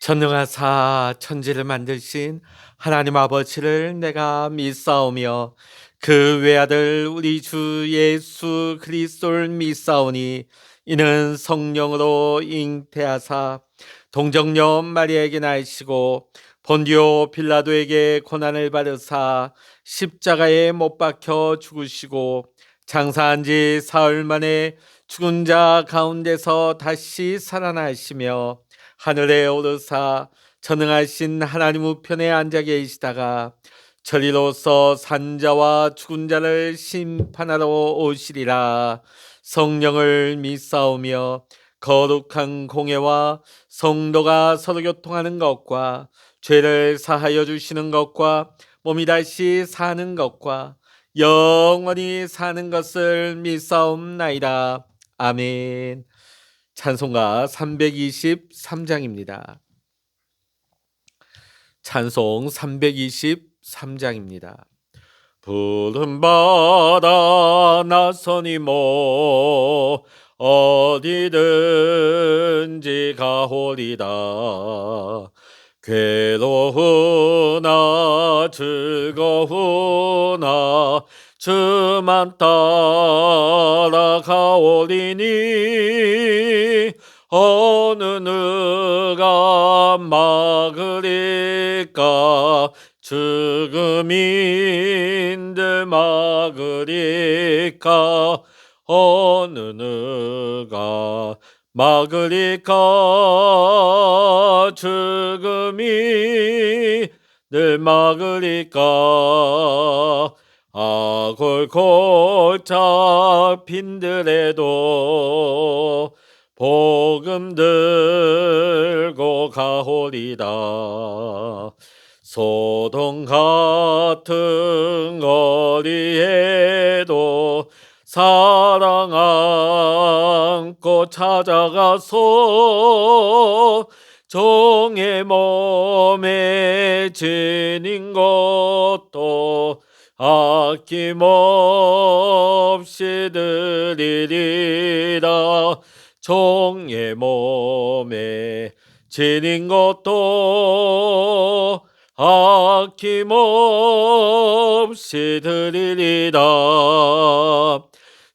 전능하사 천지를 만드신 하나님 아버지를 내가 믿사오며 그 외아들 우리 주 예수 그리스도를 믿사오니 이는 성령으로 잉태하사 동정녀 마리아에게 나시고 본디오 빌라도에게 고난을 받으사 십자가에 못 박혀 죽으시고 장사한 지 사흘 만에 죽은 자 가운데서 다시 살아나시며 하늘에 오르사 전능하신 하나님 우편에 앉아 계시다가 저리로서 산자와 죽은 자를 심판하러 오시리라. 성령을 믿사오며 거룩한 공예와 성도가 서로 교통하는 것과 죄를 사하여 주시는 것과 몸이 다시 사는 것과 영원히 사는 것을 믿사옵나이다. 아멘. 찬송가 323장입니다. 찬송 323장입니다. 푸른 바다 나서니 뭐 어디든지 가오리다. 괴로우나 즐거우나 주만 따라가오리니 어느 누가 막으리까. 죽음인들 막으리까. 어느 누가 막으리까. 죽음이 늘 막으리까. 골골 잡힌들에도 복음 들고 가오리다. 소돔 같은 거리에도 사랑 안고 찾아가서 종의 몸에 지닌 것도 아낌없이 드리리라. 종의 몸에 지닌 것도 아낌없이 드리리라.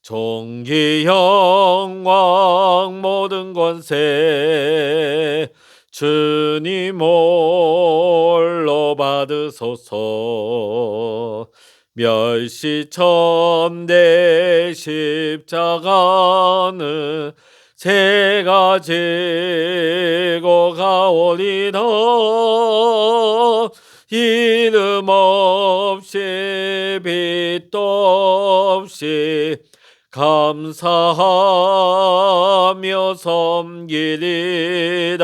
존귀 영광 모든 권세 주님 홀로 받으소서. 멸시천대 십자가는 제가 지고 가오리다. 이름 없이 빛도 없이 감사하며 섬기리라.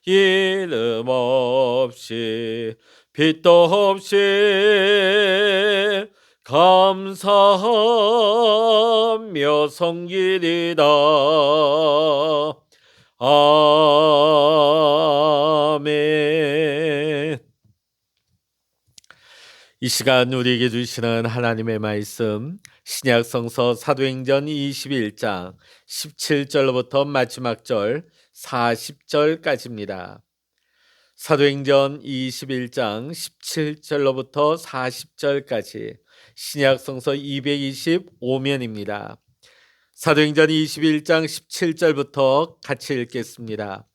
이름 없이 빛도 없이 감사하며 섬기리라. 아멘. 이 시간 우리에게 주시는 하나님의 말씀 신약성서 사도행전 21장 17절부터 마지막 절 40절까지입니다. 사도행전 21장 17절로부터 40절까지 신약성서 225면입니다. 사도행전 21장 17절부터 같이 읽겠습니다.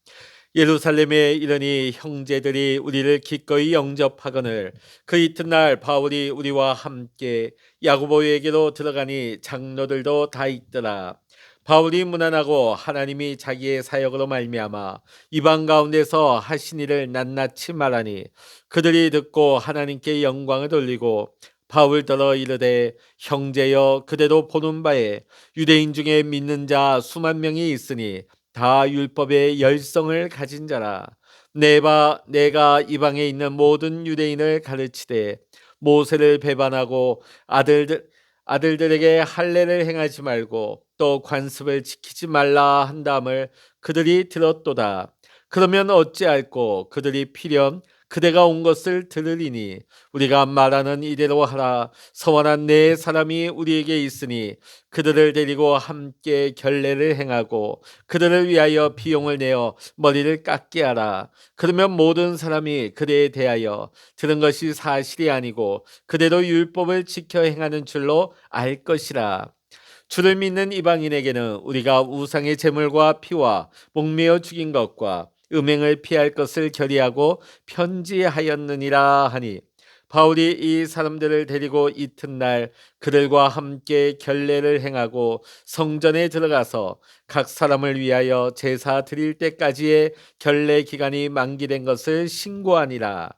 예루살렘에 이르니 형제들이 우리를 기꺼이 영접하거늘 그 이튿날 바울이 우리와 함께 야고보에게로 들어가니 장로들도 다 있더라. 바울이 문안하고 하나님이 자기의 사역으로 말미암아 이방 가운데서 하신 일을 낱낱이 말하니 그들이 듣고 하나님께 영광을 돌리고 바울더러 이르되 형제여 그대도 보는 바에 유대인 중에 믿는 자 수만 명이 있으니 다 율법의 열성을 가진 자라. 내가 이방에 있는 모든 유대인을 가르치되 모세를 배반하고 아들들에게 할례를 행하지 말고 또 관습을 지키지 말라 한다음을 그들이 들었도다. 그러면 어찌할꼬 그들이 필연 그대가 온 것을 들으리니 우리가 말하는 이대로 하라. 서원한 네 사람이 우리에게 있으니 그들을 데리고 함께 결례를 행하고 그들을 위하여 비용을 내어 머리를 깎게 하라. 그러면 모든 사람이 그대에 대하여 들은 것이 사실이 아니고 그대로 율법을 지켜 행하는 줄로 알 것이라. 주를 믿는 이방인에게는 우리가 우상의 제물과 피와 목매어 죽인 것과 음행을 피할 것을 결의하고 편지하였느니라 하니, 바울이 이 사람들을 데리고 이튿날 그들과 함께 결례를 행하고 성전에 들어가서 각 사람을 위하여 제사 드릴 때까지의 결례 기간이 만기된 것을 신고하니라.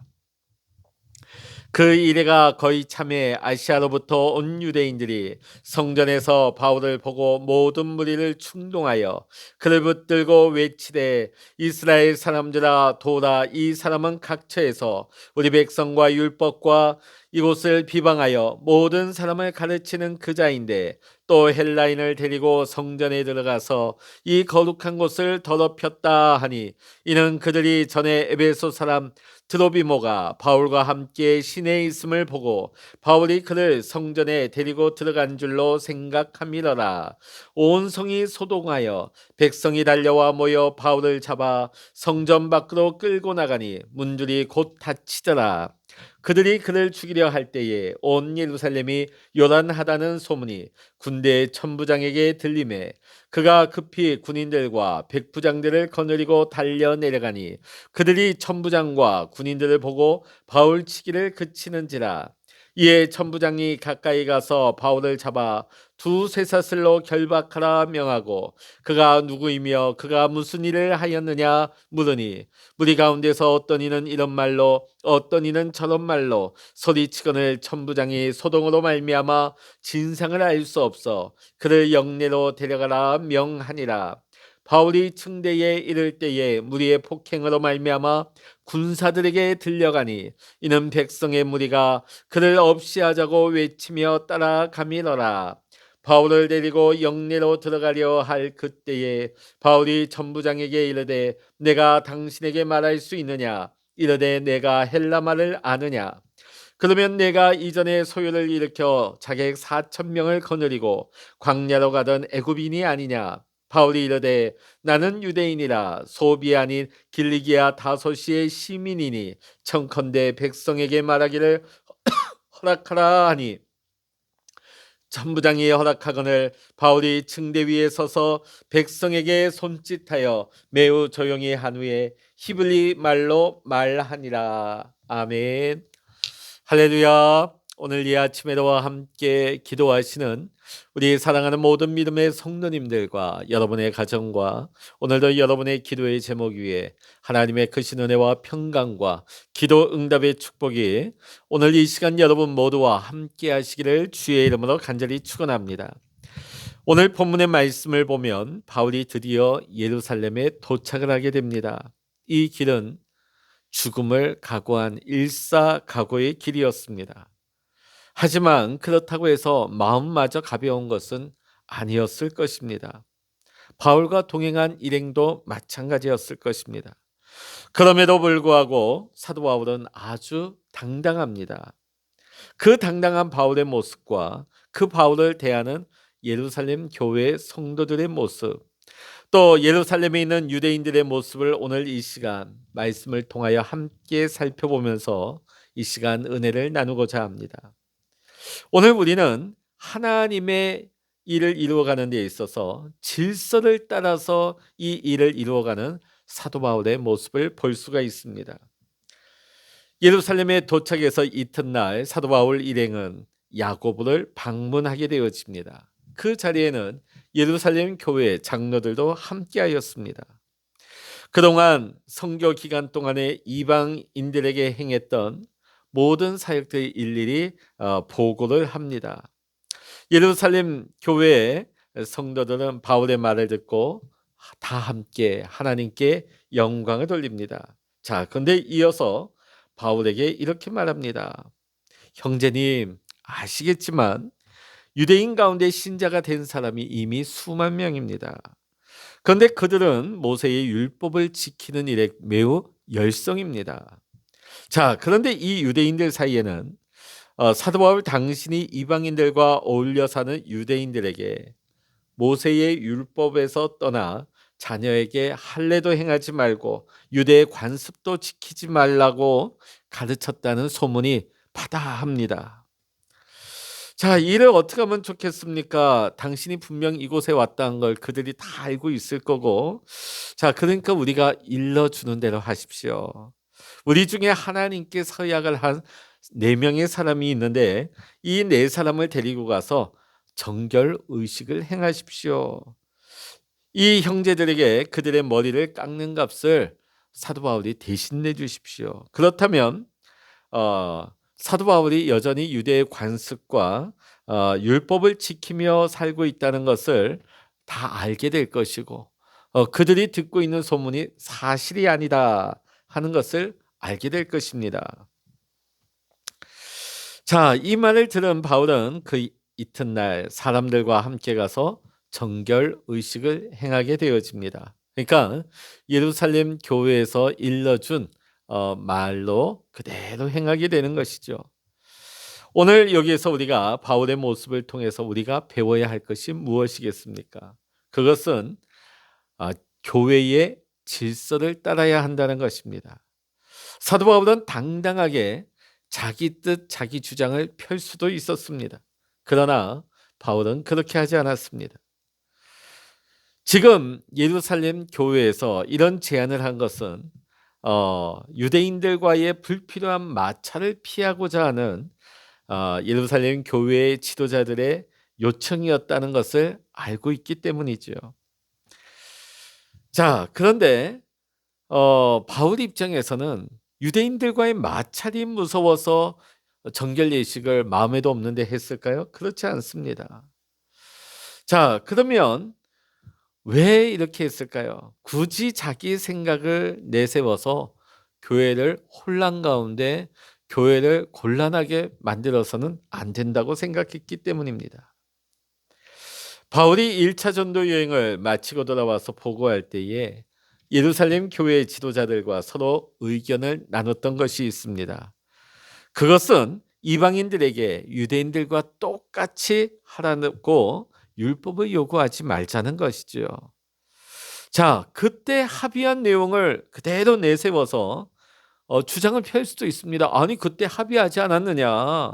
그 이래가 거의 참에 아시아로부터 온 유대인들이 성전에서 바울을 보고 모든 무리를 충동하여 그를 붙들고 외치되, 이스라엘 사람들아 도라. 이 사람은 각처에서 우리 백성과 율법과 이곳을 비방하여 모든 사람을 가르치는 그자인데 또 헬라인을 데리고 성전에 들어가서 이 거룩한 곳을 더럽혔다 하니, 이는 그들이 전에 에베소 사람 드로비모가 바울과 함께 시내에 있음을 보고 바울이 그를 성전에 데리고 들어간 줄로 생각함이러라. 온 성이 소동하여 백성이 달려와 모여 바울을 잡아 성전 밖으로 끌고 나가니 문줄이 곧 닫히더라. 그들이 그를 죽이려 할 때에 온 예루살렘이 요란하다는 소문이 군대의 천부장에게 들리매 그가 급히 군인들과 백부장들을 거느리고 달려 내려가니 그들이 천부장과 군인들을 보고 바울 치기를 그치는지라. 이에 천부장이 가까이 가서 바울을 잡아 두 쇠사슬로 결박하라 명하고 그가 누구이며 그가 무슨 일을 하였느냐 물으니, 무리 가운데서 어떤 이는 이런 말로 어떤 이는 저런 말로 소리치거늘 천부장이 소동으로 말미암아 진상을 알 수 없어 그를 영내로 데려가라 명하니라. 바울이 층대에 이를 때에 무리의 폭행으로 말미암아 군사들에게 들려가니, 이는 백성의 무리가 그를 없이하자고 외치며 따라가미러라. 바울을 데리고 영내로 들어가려 할 그때에 바울이 천부장에게 이르되, 내가 당신에게 말할 수 있느냐? 이르되, 내가 헬라 말을 아느냐? 그러면 내가 이전에 소요를 일으켜 자객 4,000명을 거느리고 광야로 가던 애굽인이 아니냐? 바울이 이르되, 나는 유대인이라 소비 아닌 길리기아 다소시의 시민이니 청컨대 백성에게 말하기를 허락하라 하니, 천부장이 허락하거늘 바울이 층대 위에 서서 백성에게 손짓하여 매우 조용히 한 후에 히브리 말로 말하니라. 아멘. 할렐루야. 오늘 이 아침에도 함께 기도하시는 우리 사랑하는 모든 믿음의 성도님들과 여러분의 가정과 오늘도 여러분의 기도의 제목 위에 하나님의 크신 은혜와 평강과 기도 응답의 축복이 오늘 이 시간 여러분 모두와 함께 하시기를 주의 이름으로 간절히 축원합니다. 오늘 본문의 말씀을 보면 바울이 드디어 예루살렘에 도착을 하게 됩니다. 이 길은 죽음을 각오한 일사각오의 길이었습니다. 하지만 그렇다고 해서 마음마저 가벼운 것은 아니었을 것입니다. 바울과 동행한 일행도 마찬가지였을 것입니다. 그럼에도 불구하고 사도 바울은 아주 당당합니다. 그 당당한 바울의 모습과 그 바울을 대하는 예루살렘 교회 성도들의 모습, 또 예루살렘에 있는 유대인들의 모습을 오늘 이 시간 말씀을 통하여 함께 살펴보면서 이 시간 은혜를 나누고자 합니다. 오늘 우리는 하나님의 일을 이루어가는 데 있어서 질서를 따라서 이 일을 이루어가는 사도 바울의 모습을 볼 수가 있습니다. 예루살렘에 도착해서 이튿날 사도 바울 일행은 야고보를 방문하게 되어집니다. 그 자리에는 예루살렘 교회 장로들도 함께하였습니다. 그동안 선교 기간 동안에 이방인들에게 행했던 모든 사역들이 일일이 보고를 합니다. 예루살렘 교회의 성도들은 바울의 말을 듣고 다 함께 하나님께 영광을 돌립니다. 자, 그런데 이어서 바울에게 이렇게 말합니다. 형제님, 아시겠지만 유대인 가운데 신자가 된 사람이 이미 수만 명입니다. 그런데 그들은 모세의 율법을 지키는 일에 매우 열성입니다. 자, 그런데 이 유대인들 사이에는 사도 바울 당신이 이방인들과 어울려 사는 유대인들에게 모세의 율법에서 떠나 자녀에게 할례도 행하지 말고 유대의 관습도 지키지 말라고 가르쳤다는 소문이 바다합니다. 자, 이를 어떻게 하면 좋겠습니까? 당신이 분명 이곳에 왔다는 걸 그들이 다 알고 있을 거고, 자, 그러니까 우리가 일러주는 대로 하십시오. 우리 중에 하나님께 서약을 한 4명의 사람이 있는데 이 4사람을 데리고 가서 정결 의식을 행하십시오. 이 형제들에게 그들의 머리를 깎는 값을 사도 바울이 대신 내주십시오. 그렇다면 사도 바울이 여전히 유대의 관습과 율법을 지키며 살고 있다는 것을 다 알게 될 것이고 그들이 듣고 있는 소문이 사실이 아니다 하는 것을 알게 될 것입니다. 자, 이 말을 들은 바울은 그 이튿날 사람들과 함께 가서 정결 의식을 행하게 되어집니다. 그러니까 예루살렘 교회에서 일러준 말로 그대로 행하게 되는 것이죠. 오늘 여기에서 우리가 바울의 모습을 통해서 우리가 배워야 할 것이 무엇이겠습니까? 그것은 교회의 질서를 따라야 한다는 것입니다. 사도 바울은 당당하게 자기 뜻, 자기 주장을 펼 수도 있었습니다. 그러나 바울은 그렇게 하지 않았습니다. 지금 예루살렘 교회에서 이런 제안을 한 것은 유대인들과의 불필요한 마찰을 피하고자 하는 예루살렘 교회의 지도자들의 요청이었다는 것을 알고 있기 때문이죠. 자, 그런데 바울 입장에서는 유대인들과의 마찰이 무서워서 정결 예식을 마음에도 없는데 했을까요? 그렇지 않습니다. 자, 그러면 왜 이렇게 했을까요? 굳이 자기 생각을 내세워서 교회를 혼란 가운데 교회를 곤란하게 만들어서는 안 된다고 생각했기 때문입니다. 바울이 1차 전도 여행을 마치고 돌아와서 보고할 때에 예루살렘 교회의 지도자들과 서로 의견을 나눴던 것이 있습니다. 그것은 이방인들에게 유대인들과 똑같이 하라고 율법을 요구하지 말자는 것이죠. 자, 그때 합의한 내용을 그대로 내세워서 주장을 펼 수도 있습니다. 아니, 그때 합의하지 않았느냐?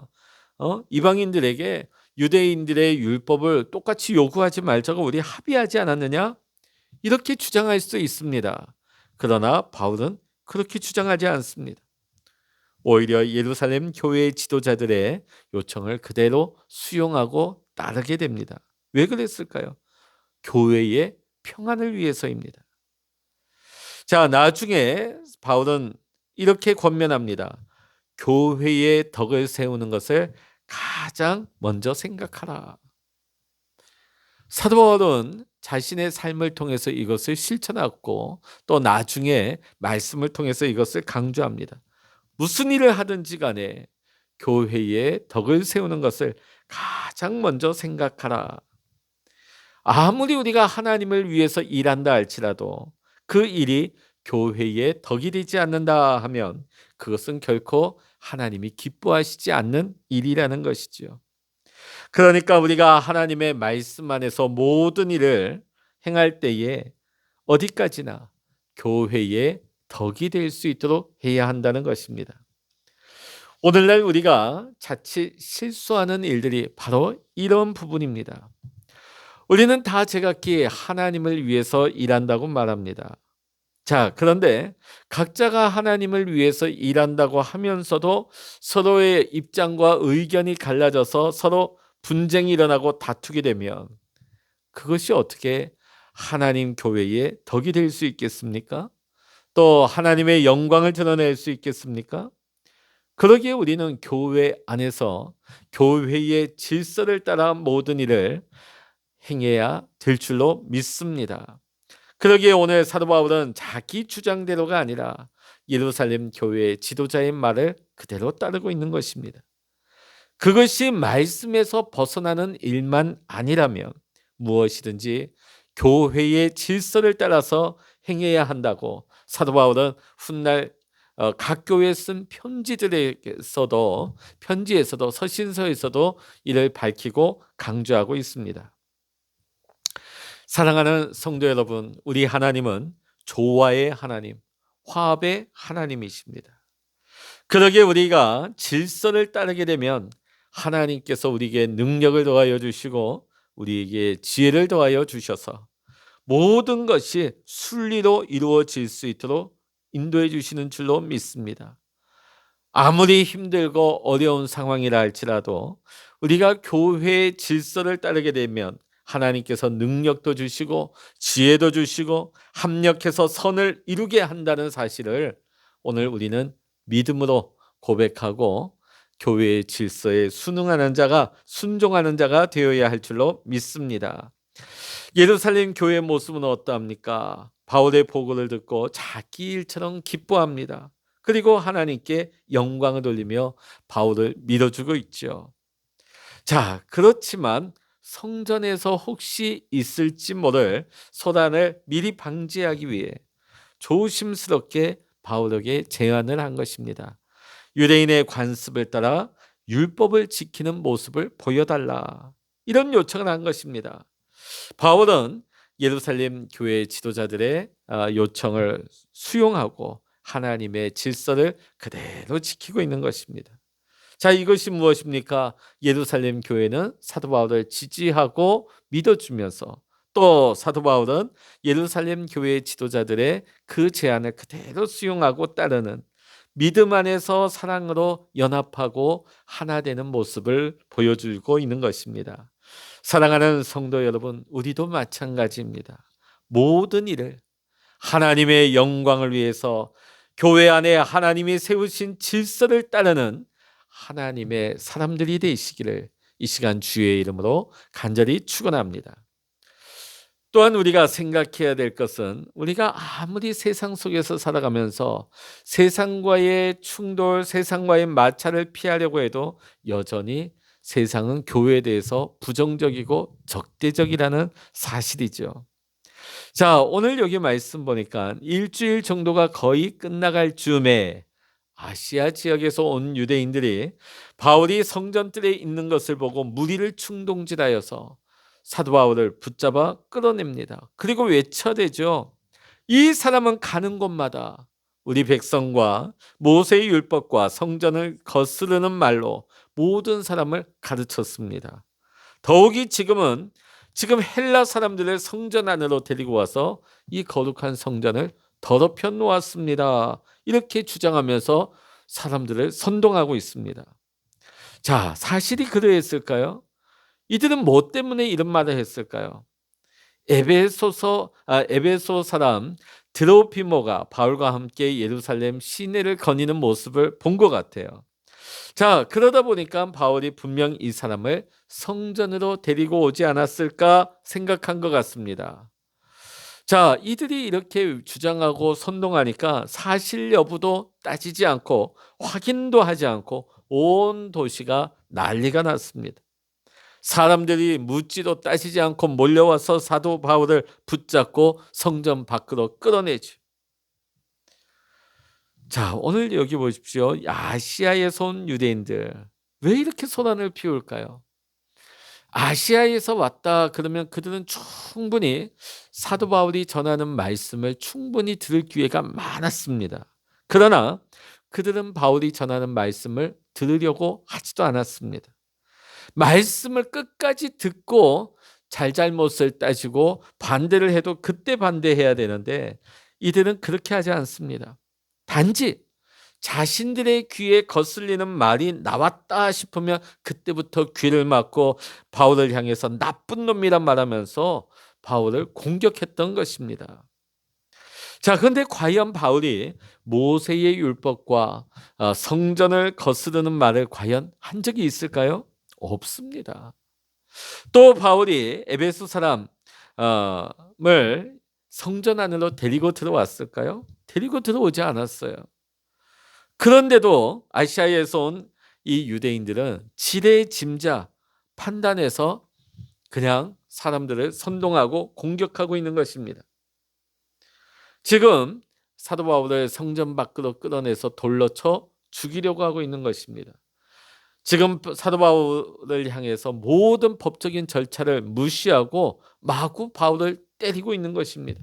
이방인들에게 유대인들의 율법을 똑같이 요구하지 말자고 우리 합의하지 않았느냐? 이렇게 주장할 수 있습니다. 그러나 바울은 그렇게 주장하지 않습니다. 오히려 예루살렘 교회의 지도자들의 요청을 그대로 수용하고 따르게 됩니다. 왜 그랬을까요? 교회의 평안을 위해서입니다. 자, 나중에 바울은 이렇게 권면합니다. 교회의 덕을 세우는 것을 가장 먼저 생각하라. 사도 바울은 자신의 삶을 통해서 이것을 실천하고 또 나중에 말씀을 통해서 이것을 강조합니다. 무슨 일을 하든지 간에 교회의 덕을 세우는 것을 가장 먼저 생각하라. 아무리 우리가 하나님을 위해서 일한다 할지라도 그 일이 교회의 덕이 되지 않는다 하면 그것은 결코 하나님이 기뻐하시지 않는 일이라는 것이지요. 그러니까 우리가 하나님의 말씀 안에서 모든 일을 행할 때에 어디까지나 교회의 덕이 될 수 있도록 해야 한다는 것입니다. 오늘날 우리가 자칫 실수하는 일들이 바로 이런 부분입니다. 우리는 다 제각기 하나님을 위해서 일한다고 말합니다. 자, 그런데 각자가 하나님을 위해서 일한다고 하면서도 서로의 입장과 의견이 갈라져서 서로 분쟁이 일어나고 다투게 되면 그것이 어떻게 하나님 교회의 덕이 될 수 있겠습니까? 또 하나님의 영광을 드러낼 수 있겠습니까? 그러기에 우리는 교회 안에서 교회의 질서를 따라 모든 일을 행해야 될 줄로 믿습니다. 그러기에 오늘 사도 바울은 자기 주장대로가 아니라 예루살렘 교회의 지도자의 말을 그대로 따르고 있는 것입니다. 그것이 말씀에서 벗어나는 일만 아니라면 무엇이든지 교회의 질서를 따라서 행해야 한다고 사도 바울은 훗날 각 교회에 쓴 편지에서도 서신서에서도 이를 밝히고 강조하고 있습니다. 사랑하는 성도 여러분, 우리 하나님은 조화의 하나님, 화합의 하나님이십니다. 그러기에 우리가 질서를 따르게 되면 하나님께서 우리에게 능력을 더하여 주시고 우리에게 지혜를 더하여 주셔서 모든 것이 순리로 이루어질 수 있도록 인도해 주시는 줄로 믿습니다. 아무리 힘들고 어려운 상황이라 할지라도 우리가 교회의 질서를 따르게 되면 하나님께서 능력도 주시고 지혜도 주시고 합력해서 선을 이루게 한다는 사실을 오늘 우리는 믿음으로 고백하고 교회의 질서에 순응하는 자가, 순종하는 자가 되어야 할 줄로 믿습니다. 예루살렘 교회의 모습은 어떠합니까? 바울의 보고를 듣고 자기 일처럼 기뻐합니다. 그리고 하나님께 영광을 돌리며 바울을 밀어주고 있죠. 자, 그렇지만 성전에서 혹시 있을지 모를 소란을 미리 방지하기 위해 조심스럽게 바울에게 제안을 한 것입니다. 유대인의 관습을 따라 율법을 지키는 모습을 보여달라. 이런 요청을 한 것입니다. 바울은 예루살렘 교회 지도자들의 요청을 수용하고 하나님의 질서를 그대로 지키고 있는 것입니다. 자, 이것이 무엇입니까? 예루살렘 교회는 사도 바울을 지지하고 믿어주면서 또 사도 바울은 예루살렘 교회 지도자들의 그 제안을 그대로 수용하고 따르는 믿음 안에서 사랑으로 연합하고 하나 되는 모습을 보여주고 있는 것입니다. 사랑하는 성도 여러분, 우리도 마찬가지입니다. 모든 일을 하나님의 영광을 위해서 교회 안에 하나님이 세우신 질서를 따르는 하나님의 사람들이 되시기를 이 시간 주의 이름으로 간절히 축원합니다. 또한 우리가 생각해야 될 것은 우리가 아무리 세상 속에서 살아가면서 세상과의 충돌, 세상과의 마찰을 피하려고 해도 여전히 세상은 교회에 대해서 부정적이고 적대적이라는 사실이죠. 자, 오늘 여기 말씀 보니까 일주일 정도가 거의 끝나갈 즈음에 아시아 지역에서 온 유대인들이 바울이 성전뜰에 있는 것을 보고 무리를 충동질하여서 사도 바울을 붙잡아 끌어냅니다. 그리고 외쳐대죠. 이 사람은 가는 곳마다 우리 백성과 모세의 율법과 성전을 거스르는 말로 모든 사람을 가르쳤습니다. 더욱이 지금 헬라 사람들을 성전 안으로 데리고 와서 이 거룩한 성전을 더럽혀 놓았습니다. 이렇게 주장하면서 사람들을 선동하고 있습니다. 자, 사실이 그러했을까요? 이들은 뭐 때문에 이런 말을 했을까요? 에베소 사람 드로피모가 바울과 함께 예루살렘 시내를 거니는 모습을 본 것 같아요. 자, 그러다 보니까 바울이 분명 이 사람을 성전으로 데리고 오지 않았을까 생각한 것 같습니다. 자, 이들이 이렇게 주장하고 선동하니까 사실 여부도 따지지 않고 확인도 하지 않고 온 도시가 난리가 났습니다. 사람들이 묻지도 따지지 않고 몰려와서 사도 바울을 붙잡고 성전 밖으로 끌어내죠. 자, 오늘 여기 보십시오. 아시아에서 온 유대인들 왜 이렇게 소란을 피울까요? 아시아에서 왔다 그러면 그들은 충분히 사도 바울이 전하는 말씀을 충분히 들을 기회가 많았습니다. 그러나 그들은 바울이 전하는 말씀을 들으려고 하지도 않았습니다. 말씀을 끝까지 듣고 잘잘못을 따지고 반대를 해도 그때 반대해야 되는데 이들은 그렇게 하지 않습니다. 단지 자신들의 귀에 거슬리는 말이 나왔다 싶으면 그때부터 귀를 막고 바울을 향해서 나쁜 놈이란 말하면서 바울을 공격했던 것입니다. 자, 그런데 과연 바울이 모세의 율법과 성전을 거스르는 말을 과연 한 적이 있을까요? 없습니다. 또 바울이 에베소 사람을 성전 안으로 데리고 들어왔을까요? 데리고 들어오지 않았어요. 그런데도 아시아에서 온 이 유대인들은 지레 짐자 판단해서 그냥 사람들을 선동하고 공격하고 있는 것입니다. 지금 사도 바울을 성전 밖으로 끌어내서 돌로 쳐 죽이려고 하고 있는 것입니다. 지금 사도 바울을 향해서 모든 법적인 절차를 무시하고 마구 바울을 때리고 있는 것입니다.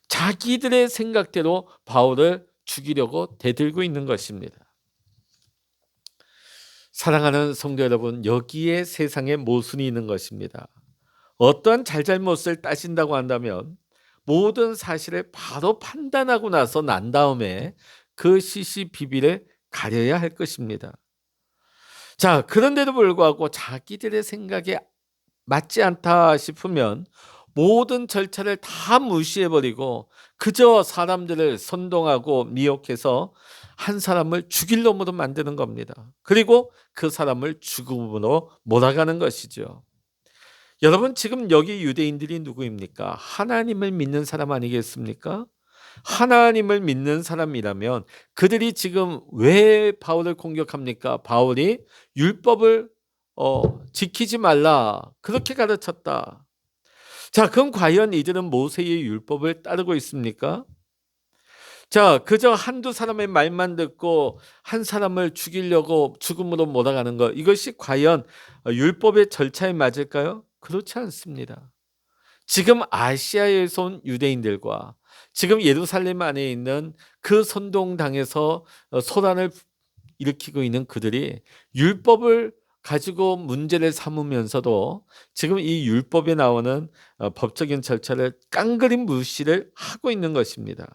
자기들의 생각대로 바울을 죽이려고 대들고 있는 것입니다. 사랑하는 성도 여러분, 여기에 세상의 모순이 있는 것입니다. 어떠한 잘잘못을 따진다고 한다면 모든 사실을 바로 판단하고 나서 난 다음에 그 시시비비를 가려야 할 것입니다. 자, 그런데도 불구하고 자기들의 생각에 맞지 않다 싶으면 모든 절차를 다 무시해버리고 그저 사람들을 선동하고 미혹해서 한 사람을 죽일 놈으로 만드는 겁니다. 그리고 그 사람을 죽음으로 몰아가는 것이죠. 여러분, 지금 여기 유대인들이 누구입니까? 하나님을 믿는 사람 아니겠습니까? 하나님을 믿는 사람이라면 그들이 지금 왜 바울을 공격합니까? 바울이 율법을 지키지 말라 그렇게 가르쳤다. 자, 그럼 과연 이들은 모세의 율법을 따르고 있습니까? 자, 그저 한두 사람의 말만 듣고 한 사람을 죽이려고 죽음으로 몰아가는 것, 이것이 과연 율법의 절차에 맞을까요? 그렇지 않습니다. 지금 아시아에서 온 유대인들과 지금 예루살렘 안에 있는 그 선동당에서 소란을 일으키고 있는 그들이 율법을 가지고 문제를 삼으면서도 지금 이 율법에 나오는 법적인 절차를 깡그리 무시를 하고 있는 것입니다.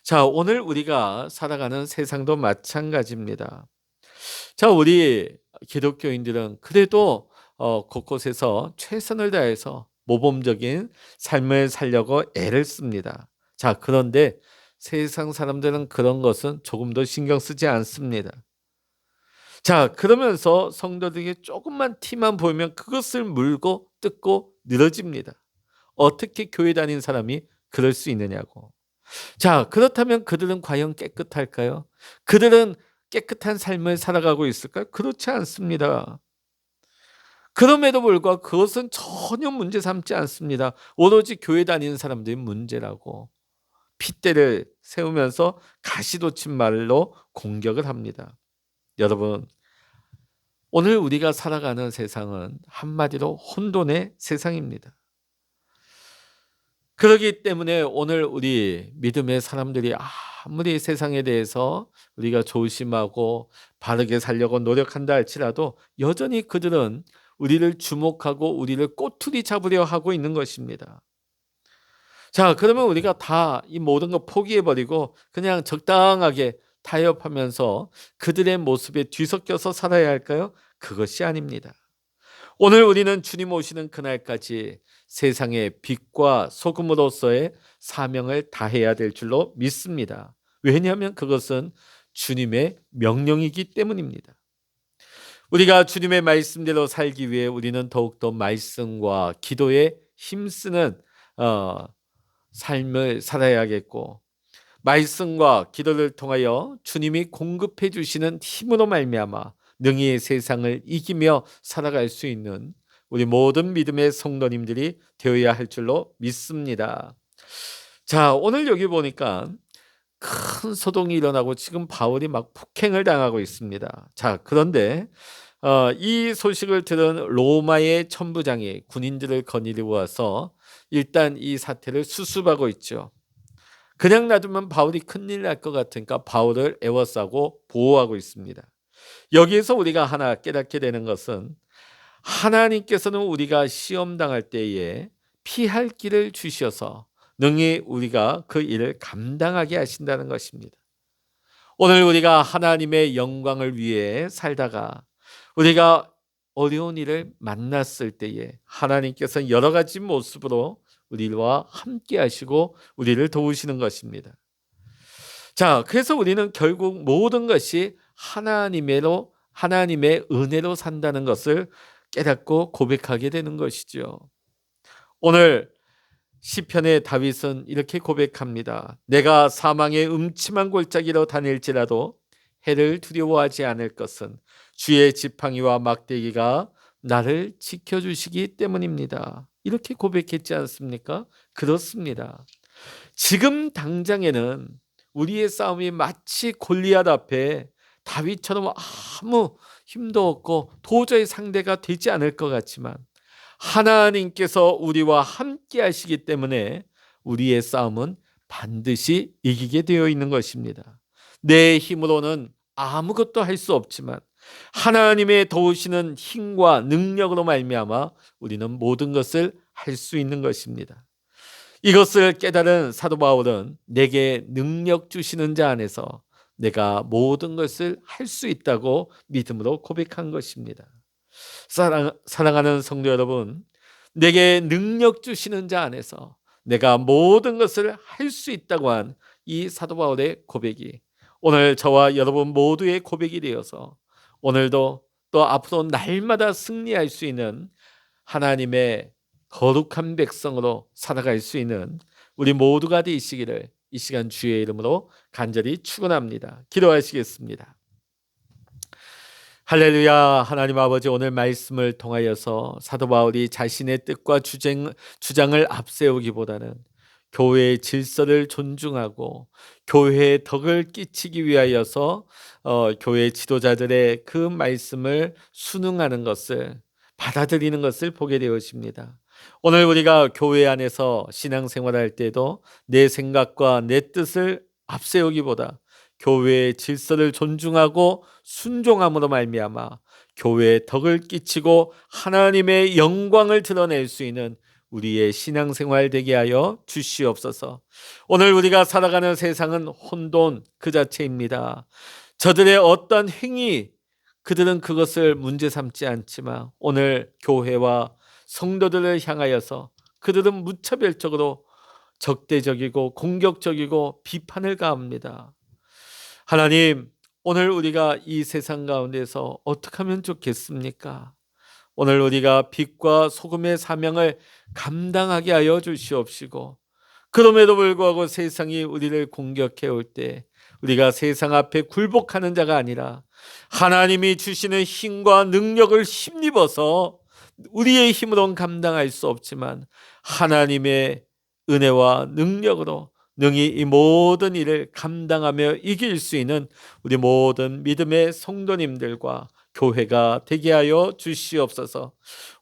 자, 오늘 우리가 살아가는 세상도 마찬가지입니다. 자, 우리 기독교인들은 그래도 곳곳에서 최선을 다해서 모범적인 삶을 살려고 애를 씁니다. 자, 그런데 세상 사람들은 그런 것은 조금도 신경 쓰지 않습니다. 자, 그러면서 성도들에게 조금만 티만 보이면 그것을 물고 뜯고 늘어집니다. 어떻게 교회 다니는 사람이 그럴 수 있느냐고. 자, 그렇다면 그들은 과연 깨끗할까요? 그들은 깨끗한 삶을 살아가고 있을까요? 그렇지 않습니다. 그럼에도 불구하고 그것은 전혀 문제 삼지 않습니다. 오로지 교회 다니는 사람들이 문제라고 핏대를 세우면서 가시돋친 말로 공격을 합니다. 여러분, 오늘 우리가 살아가는 세상은 한마디로 혼돈의 세상입니다. 그렇기 때문에 오늘 우리 믿음의 사람들이 아무리 세상에 대해서 우리가 조심하고 바르게 살려고 노력한다 할지라도 여전히 그들은 우리를 주목하고 우리를 꼬투리 잡으려 하고 있는 것입니다. 자, 그러면 우리가 다 이 모든 거 포기해버리고 그냥 적당하게 타협하면서 그들의 모습에 뒤섞여서 살아야 할까요? 그것이 아닙니다. 오늘 우리는 주님 오시는 그날까지 세상의 빛과 소금으로서의 사명을 다해야 될 줄로 믿습니다. 왜냐하면 그것은 주님의 명령이기 때문입니다. 우리가 주님의 말씀대로 살기 위해 우리는 더욱더 말씀과 기도에 힘쓰는 삶을 살아야겠고, 말씀과 기도를 통하여 주님이 공급해 주시는 힘으로 말미암아 능히 세상을 이기며 살아갈 수 있는 우리 모든 믿음의 성도님들이 되어야 할 줄로 믿습니다. 자, 오늘 여기 보니까 큰 소동이 일어나고 지금 바울이 막 폭행을 당하고 있습니다. 자, 그런데 이 소식을 들은 로마의 천부장이 군인들을 거느리고 와서 일단 이 사태를 수습하고 있죠. 그냥 놔두면 바울이 큰일 날 것 같으니까 바울을 에워싸고 보호하고 있습니다. 여기에서 우리가 하나 깨닫게 되는 것은 하나님께서는 우리가 시험 당할 때에 피할 길을 주셔서 능히 우리가 그 일을 감당하게 하신다는 것입니다. 오늘 우리가 하나님의 영광을 위해 살다가 우리가 어려운 일을 만났을 때에 하나님께서는 여러 가지 모습으로 우리와 함께 하시고 우리를 도우시는 것입니다. 자, 그래서 우리는 결국 모든 것이 하나님의 은혜로 산다는 것을 깨닫고 고백하게 되는 것이죠. 오늘 시편의 다윗은 이렇게 고백합니다. 내가 사망의 음침한 골짜기로 다닐지라도 해를 두려워하지 않을 것은 주의 지팡이와 막대기가 나를 지켜주시기 때문입니다. 이렇게 고백했지 않습니까? 그렇습니다. 지금 당장에는 우리의 싸움이 마치 골리앗 앞에 다윗처럼 아무 힘도 없고 도저히 상대가 되지 않을 것 같지만, 하나님께서 우리와 함께 하시기 때문에 우리의 싸움은 반드시 이기게 되어 있는 것입니다. 내 힘으로는 아무것도 할 수 없지만 하나님의 도우시는 힘과 능력으로 말미암아 우리는 모든 것을 할 수 있는 것입니다. 이것을 깨달은 사도 바울은 내게 능력 주시는 자 안에서 내가 모든 것을 할 수 있다고 믿음으로 고백한 것입니다. 사랑하는 성도 여러분, 내게 능력 주시는 자 안에서 내가 모든 것을 할 수 있다고 한 이 사도 바울의 고백이 오늘 저와 여러분 모두의 고백이 되어서 오늘도 또 앞으로 날마다 승리할 수 있는 하나님의 거룩한 백성으로 살아갈 수 있는 우리 모두가 되시기를 이 시간 주의 이름으로 간절히 축원합니다. 기도하시겠습니다. 할렐루야. 하나님 아버지, 오늘 말씀을 통하여서 사도 바울이 자신의 뜻과 주장을 앞세우기보다는 교회의 질서를 존중하고 교회의 덕을 끼치기 위하여서 교회 지도자들의 그 말씀을 순응하는 것을, 받아들이는 것을 보게 되어집니다. 오늘 우리가 교회 안에서 신앙생활할 때도 내 생각과 내 뜻을 앞세우기보다 교회의 질서를 존중하고 순종함으로 말미암아 교회에 덕을 끼치고 하나님의 영광을 드러낼 수 있는 우리의 신앙생활 되게 하여 주시옵소서. 오늘 우리가 살아가는 세상은 혼돈 그 자체입니다. 저들의 어떤 행위, 그들은 그것을 문제 삼지 않지만 오늘 교회와 성도들을 향하여서 그들은 무차별적으로 적대적이고 공격적이고 비판을 가합니다. 하나님, 오늘 우리가 이 세상 가운데서 어떻게 하면 좋겠습니까? 오늘 우리가 빛과 소금의 사명을 감당하게 하여 주시옵시고, 그럼에도 불구하고 세상이 우리를 공격해 올 때 우리가 세상 앞에 굴복하는 자가 아니라 하나님이 주시는 힘과 능력을 힘입어서 우리의 힘으로는 감당할 수 없지만 하나님의 은혜와 능력으로 능히 이 모든 일을 감당하며 이길 수 있는 우리 모든 믿음의 성도님들과 교회가 되게 하여 주시옵소서.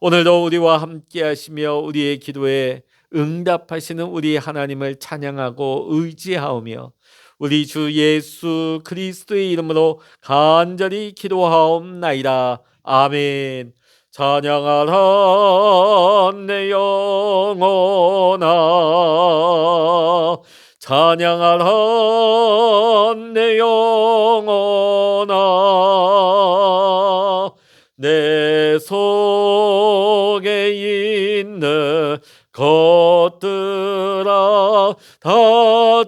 오늘도 우리와 함께 하시며 우리의 기도에 응답하시는 우리 하나님을 찬양하고 의지하오며 우리 주 예수 그리스도의 이름으로 간절히 기도하옵나이다. 아멘. 찬양하라 내 영혼아, 찬양하라 내 영혼아, 내 속에 있는 것들아 다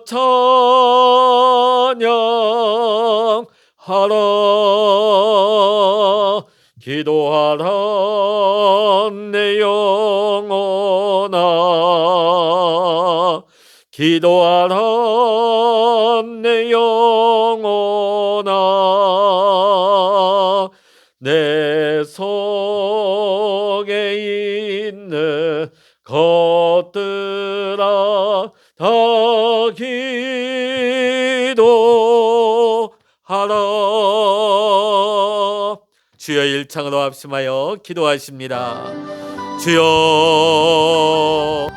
찬양하라. 기도하라 내 영혼아, 기도하라 내 영혼아, 내 속에 있는 것들아 다 기도하라. 주여 일창으로 합심하여 기도하십니다. 주여